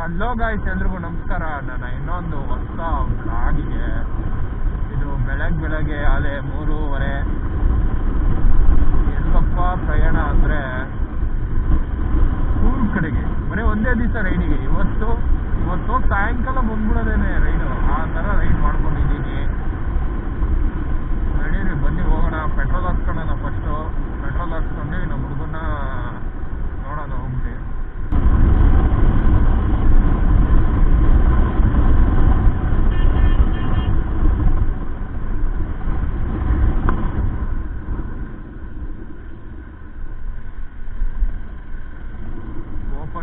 Hello guys, ಎಲ್ರಿಗೂ ನಮಸ್ಕಾರ. ನನ್ನ ಇನ್ನೊಂದು ಹೊಸ ಬ್ಲಾಗಿಗೆ. ಇದು ಬೆಳಗ್ಗೆ ಅದೇ 3:30. ಎಲ್ಲಪ್ಪ ಪ್ರಯಾಣ ಅಂದರೆ ಊರ ಕಡೆಗೆ. ಬರೀ ಒಂದೇ ದಿವಸ ರೈಡಿಗೆ. ಇವತ್ತು ಸಾಯಂಕಾಲ ಬಂದ್ಬಿಡೋದೇನೆ ರೈಡು. ಆ ಥರ ರೈಡ್ ಮಾಡ್ಕೊಂಡಿದ್ದೀನಿ. ನಡೀರಿ ಬನ್ನಿ ಹೋಗೋಣ. ಪೆಟ್ರೋಲ್ ಹಾಕ್ಸ್ಕೊಳ್ಳೋಣ. ಫಸ್ಟು ಪೆಟ್ರೋಲ್ ಹಾಕ್ಸ್ಕೊಂಡು ನಮ್ಮ ಹುಡುಗನ ನೋಡೋಣ ಹೋಗ್ಬಿಟ್ಟು.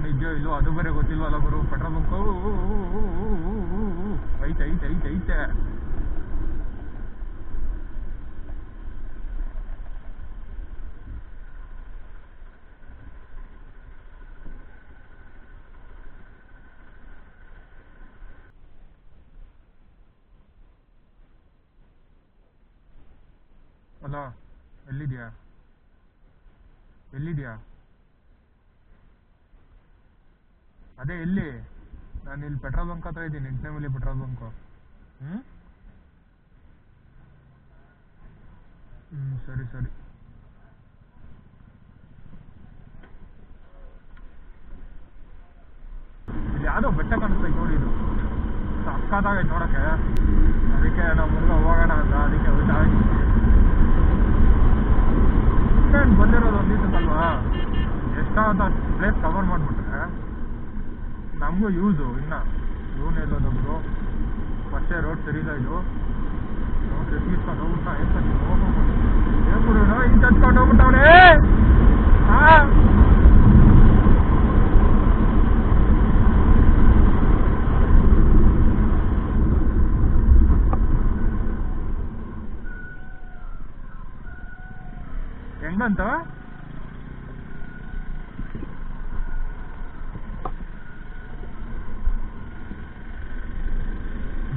ನಿಜ ಇಲ್ಲೋ ಅದು ಬೇರೆ ಗೊತ್ತಿಲ್ವಲ್ಲ ಗುರು. ಪೆಟ್ರೋಲ್ ಬಂಕ್ ಐತೆ. ಅಲ್ಲ, ಎಲ್ಲಿದ್ಯಾ? ಅದೇ ಎಲ್ಲಿ? ನಾನು ಇಲ್ಲಿ ಪೆಟ್ರೋಲ್ ಬಂಕ್ ಹತ್ರ ಇದ್ದೀನಿ. ಇಂಟರ್ನಲ್ಲಿ ಪೆಟ್ರೋಲ್ ಬಂಕು. ಸರಿ. ಇಲ್ಲಿ ಯಾವುದೋ ಬೆಟ್ಟ ಕಾಣಿಸ್ತೈತೆ ನೋಡಿ. ಇದು ಸಕ್ಕತ್ತಾಗೈತೆ ನೋಡೋಕ್ಕೆ. ಅದಕ್ಕೆ ನಮ್ಮ ಹುಡುಗ ಹೋಗೋಣ ಅಂತ ಅದಕ್ಕೆ ಹೋಗ್ತಾ ಇದ್ದೀನಿ. ಬಂದಿರೋದು ಒಂದು ದಿವಸಕ್ಕಲ್ವಾ, ಎಷ್ಟಾದ ಪ್ಲೇಸ್ ಕವರ್ ಮಾಡಿಬಿಟ್ರೆ ನಮಗೂ ಯೂಸು. ಇನ್ನು ಲೋನ್ ಎಲ್ಲೋದೊಬ್ರು ಫಸ್ಟೇ ರೋಡ್ ಸರಿಯಿಲ್ಲ. ಇದು ತೀಸ್ಕೊಂಡು ಹೋಗ್ಬಿಟ್ಟ. ಹೇಳ್ಬಿಡು ಹಿಂಗೆ ತಚ್ಕೊಂಡು ಹೋಗ್ಬಿಟ್ಟವ್ರೆ. ಹೆಂಗಂತ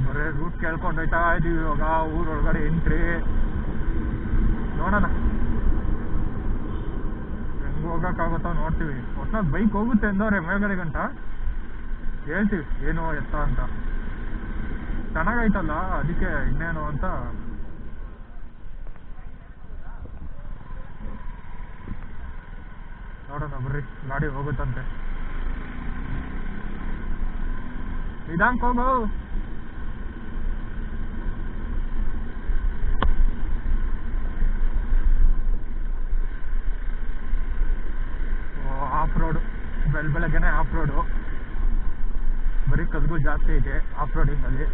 ಬರೇ ರೂಟ್ ಕೇಳ್ಕೊಂಡು ಹೋಯ್ತಾ ಇದೀವಿ. ಇವಾಗ ಊರೊಳಗಡೆ ಎಂಟ್ರಿ ನೋಡೋಣ ಹೆಂಗೆ ಹೋಗೋಕ್ಕಾಗುತ್ತೋ ನೋಡ್ತೀವಿ. ಒಟ್ನಲ್ಲಿ ಬೈಕ್ ಹೋಗುತ್ತೆ ಅಂದವ್ರೆ ಮೇಲ್ಗಡೆ ಗಂಟ. ಹೇಳ್ತೀವಿ ಏನು ಎತ್ತ ಅಂತ. ಚೆನ್ನಾಗೈತಲ್ಲ ಅದಕ್ಕೆ ಇನ್ನೇನು ಅಂತ. ನೋಡೋಣ ಬರ್ರಿ. ಗಾಡಿ ಹೋಗುತ್ತಂತೆ. ನಿಧಾನಕ್ಕೆ ಹೋಗು. ಆಫ್ ರೋಡು ಬೆಳಗ್ಗೆನೆ ಆಫ್ ರೋಡು. ಬರೀ ಕದ್ಗೂ ಜಾಸ್ತಿ ಇದೆ ಆಫ್ ರೋಡಿಂಗಲ್ಲಿ.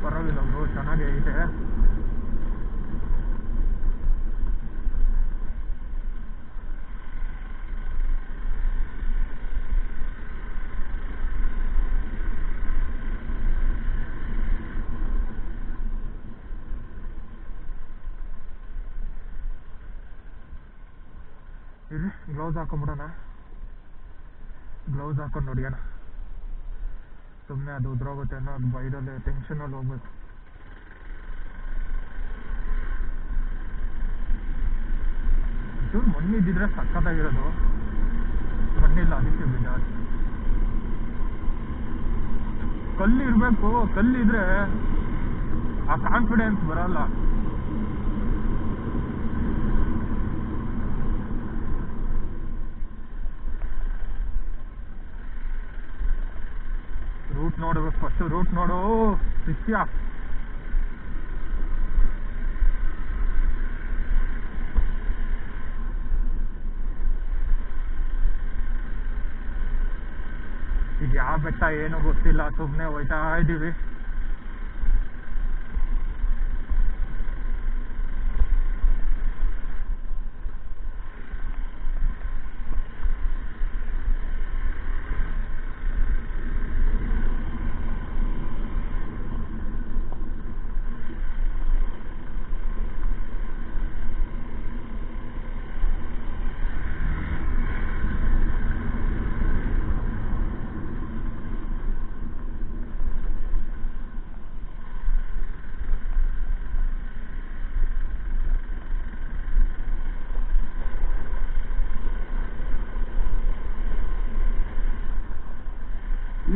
ಪರವಾಗಿಲ್ಲ ಬ್ರೋ, ಚೆನ್ನಾಗೇ ಐತೆ. ಇರಿ ಗ್ಲೌಸ್ ಹಾಕೊಂಡ್ಬಿಡೋಣ. ಗ್ಲೌಸ್ ಹಾಕೊಂಡು ಹೊಡಿಯೋಣ. ಸುಮ್ಮನೆ ಅದು ಉದ್ರೋಗುತ್ತೆ ಅನ್ನೋ ಬೈರಲ್ಲಿ ಟೆನ್ಷನಲ್ಲಿ ಹೋಗ್ಬೇಕು. ಒಂಚೂರು ಮಣ್ಣಿದ್ದಿದ್ರೆ ಸಕ್ಕತ್ತಾಗಿರೋದು. ಮಣ್ಣಿಲ್ಲ, ಅದಕ್ಕೆ ಬೇಜಾರು. ಕಲ್ಲಿರಬೇಕು. ಕಲ್ಲಿದ್ರೆ ಆ ಕಾನ್ಫಿಡೆನ್ಸ್ ಬರಲ್ಲ. ರೂಟ್ ನೋಡ್ಬೇಕು ಫಸ್ಟ್. ರೂಟ್ ನೋಡು ಶಿಷ್ಯ. ಈಗ ಯಾವ ಬೆಟ್ಟ ಏನೋ ಗೊತ್ತಿಲ್ಲ, ಸುಮ್ಮನೆ ಹೋಯ್ತಾ ಇದ್ದೀವಿ.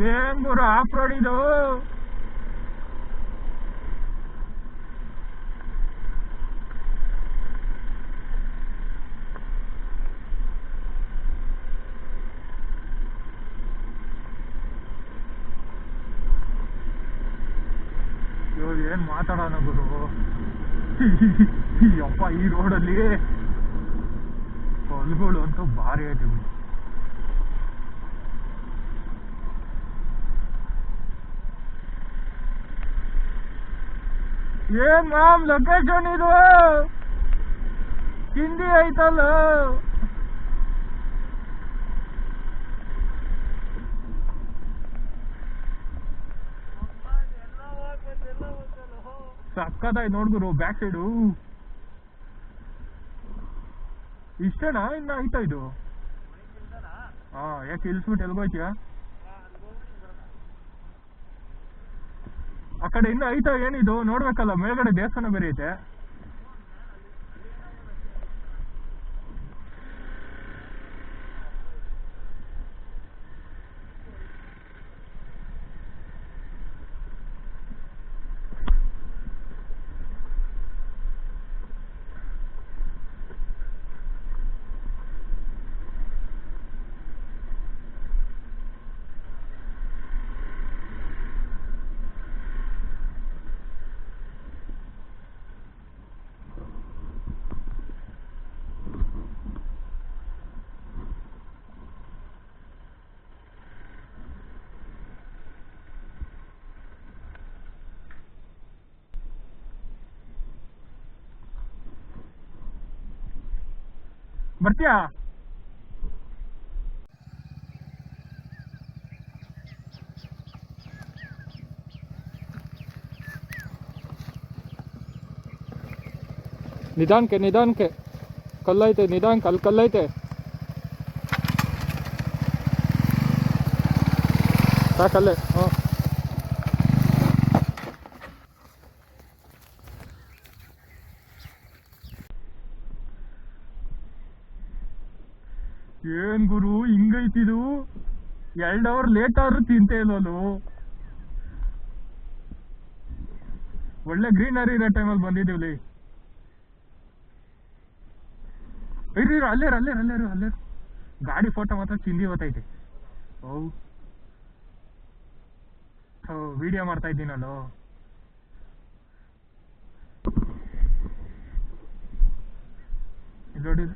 ಏನ್ ಗುರು ಆಫ್ ರೋಡ್ ಇದು. ಏನ್ ಮಾತಾಡೋಣ ಗುರು. ಅಪ್ಪ ಈ ರೋಡಲ್ಲಿ ಹೊಲ್ಗಳು ಅಂತೂ ಭಾರಿ ಐತಿ. ಏನ್ ಮ್ಯಾಮ್ ಲೊಕೇಶನ್ ಇದು ಹಿಂದಿ ಐತಲ್ಲ. ಸಕ್ಕತ್ತಾಗಿ ನೋಡ್ಗುರು ಬ್ಯಾಕ್ ಸೈಡು. ಇಷ್ಟೇನಾ ಇನ್ನ ಐತಾ ಇದು? ಹಾ ಯಾಕೆ ಇಲ್ಸ್ಬಿಟ್ಟು ಎಲ್ಗೋಯ್ತೀಯ? ಆ ಕಡೆ ಇನ್ನ ಐತಾ ಏನಿದು ನೋಡ್ಬೇಕಲ್ಲ, ಮೇಲ್ಗಡೆ ದೇವಸ್ಥಾನ ಬೇರೆ ಐತೆ. ಬರ್ತೀಯಾ? ನಿಧಾನಕ್ಕೆ ನಿಧಾನಕ್ಕೆ, ಕಲ್ಲೈತೆ ನಿಧಾನಕ್ಕೆ, ಅಲ್ಲಿ ಕಲ್ಲೈತೆ. ಸಾಕಲ್ಲೇ. ಹಾಂ ಏನ್ ಗುರು ಹಿಂಗೈತಿದು. 2 ಅವರ್ ಲೇಟ್ ಆದ್ರೂ ತಿಂತೇ ಇಲ್ವಲ್ಲ. ಒಳ್ಳೆ ಗ್ರೀನರಿ ಇರೋ ಟೈಮಲ್ಲಿ ಬಂದಿದ್ದೀವಿ. ಇರು ಅಲ್ಲೇರು ಗಾಡಿ ಫೋಟೋ ಮಾತ್ರ ಚಿಂದಿ ಗೊತ್ತೈತೆ. ವಿಡಿಯೋ ಮಾಡ್ತಾ ಇದ್ದೀನಲ್ಲೋ. ನೋಡಿ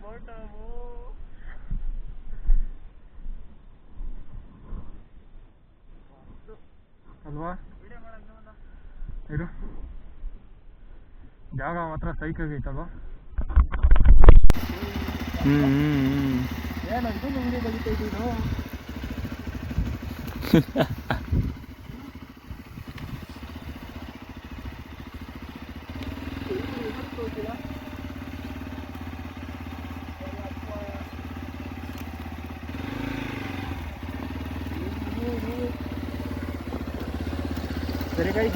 ಫೋಟೋ ಅಲ್ವಾ? ಇರು, ಜಾಗ ಮಾತ್ರ ಸೈಕಾಗೈತಲ್ವಾ? ಏನೋ ಇದು ನಿಮಗೆ ಬಲಿತೈತೀನು.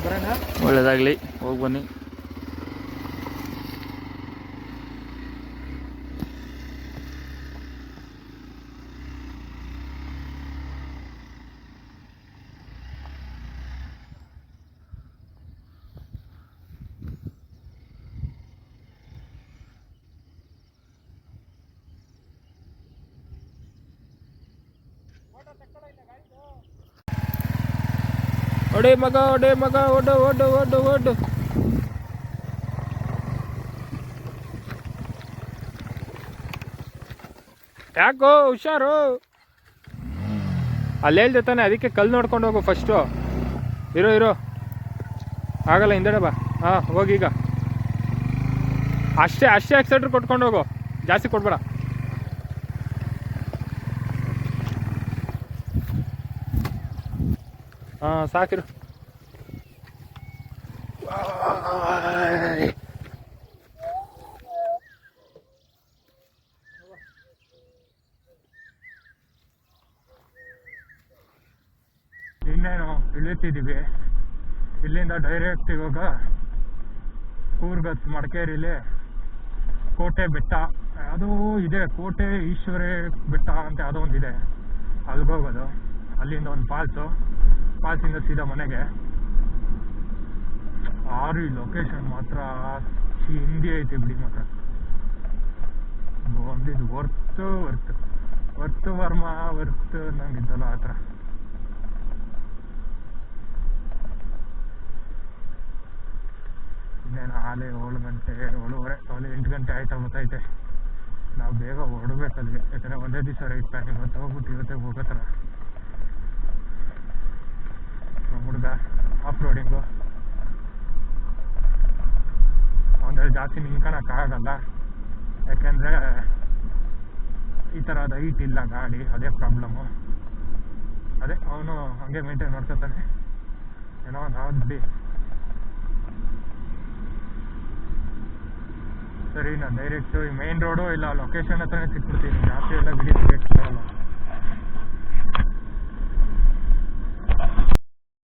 ಬರೋಣ, ಒಳ್ಳೇದಾಗ್ಲಿ, ಹೋಗಿ ಬನ್ನಿ. ಒಡೆ ಮಗ ಓಡು. ಯಾಕೋ ಹುಷಾರು, ಅಲ್ಲಿ ಹೇಳ್ದೆ ತಾನೆ, ಅದಕ್ಕೆ ಕಲ್ಲು ನೋಡ್ಕೊಂಡು ಹೋಗು ಫಸ್ಟು. ಇರೋ ಆಗಲ್ಲ, ಹಿಂದೆಡೆ ಬಾ. ಹಾಂ ಹೋಗೀಗ, ಅಷ್ಟೇ ಆಕ್ಸಿಲೇಟರ್ ಕೊಟ್ಕೊಂಡು ಹೋಗು, ಜಾಸ್ತಿ ಕೊಡ್ಬೇಡ. ಹಾಂ ಸಾಕಿರು. ಇನ್ನೇನು ಇಳಿತಿದ್ದೀವಿ. ಇಲ್ಲಿಂದ ಡೈರೆಕ್ಟ್ ಇವಾಗ ಕೂರ್ಗ್ ಮಡಿಕೇರಿಲಿ ಕೋಟೆ ಬೆಟ್ಟ ಅದು ಇದೆ, ಕೋಟೆ ಈಶ್ವರೇ ಬೆಟ್ಟ ಅಂತ ಯಾವುದೋ ಒಂದಿದೆ, ಅಲ್ಲಿಗೆ ಹೋಗೋದು. ಅಲ್ಲಿಂದ ಒಂದು ಫಾಲ್ಸಿಂದ ಸೀದಾ ಮನೆಗೆ. ಆರು ಲೊಕೇಶನ್ ಮಾತ್ರ ಹಿಂದಿ ಐತೆ ಬಿಡಿ. ಮಾತ್ರ ಒಂದಿದ್ದು ವರ್ತು ವರ್ಮ ವರ್ತು ನಂಗಿದ್ದಲ್ಲ ಆ ಥರ. ಇನ್ನೇನು ಆಲೆ 8 ಗಂಟೆ ಆಯ್ತಾ ಗೊತ್ತೈತೆ. ನಾವು ಬೇಗ ಹೊರಡ್ಬೇಕು ಅಲ್ಲಿಗೆ, ಯಾಕಂದರೆ ಒಂದೇ ದಿವಸ ರೈಟ್ ಪ್ಯಾಕ್. ಇವತ್ತು ಹೋಗ್ಬಿಟ್ಟು ಇವತ್ತೇ ಹೋಗೋ ಥರ. ಹುಡುಗ ಆಫ್ ರೋಡಿಂಗು ಅಂದರೆ ಜಾಸ್ತಿ ನಿಂತ್ಕೊಳಕ್ಕಾಗಲ್ಲ, ಯಾಕೆಂದರೆ ಈ ಥರದ ಹೈಟ್ ಇಲ್ಲ ಗಾಡಿ, ಅದೇ ಪ್ರಾಬ್ಲಮ್ಮು. ಅದೇ ಅವನು ಹಂಗೆ ಮೇಂಟೈನ್ ಮಾಡ್ಕೊತಾನೆ, ಏನೋ ಒಂದು ಆದ್ ಬಿಡಿ. ಸರಿ, ನಾನು ಡೈರೆಕ್ಟು ಈ ಮೇನ್ ರೋಡು ಇಲ್ಲ ಲೊಕೇಶನ್ ಹತ್ರನೇ ಸಿಕ್ಬಿಡ್ತೀನಿ, ಜಾಸ್ತಿ ಎಲ್ಲ ವಿಡಿಯೋ ಕ್ರಿಯೇಟ್ ಮಾಡಲ್ಲ.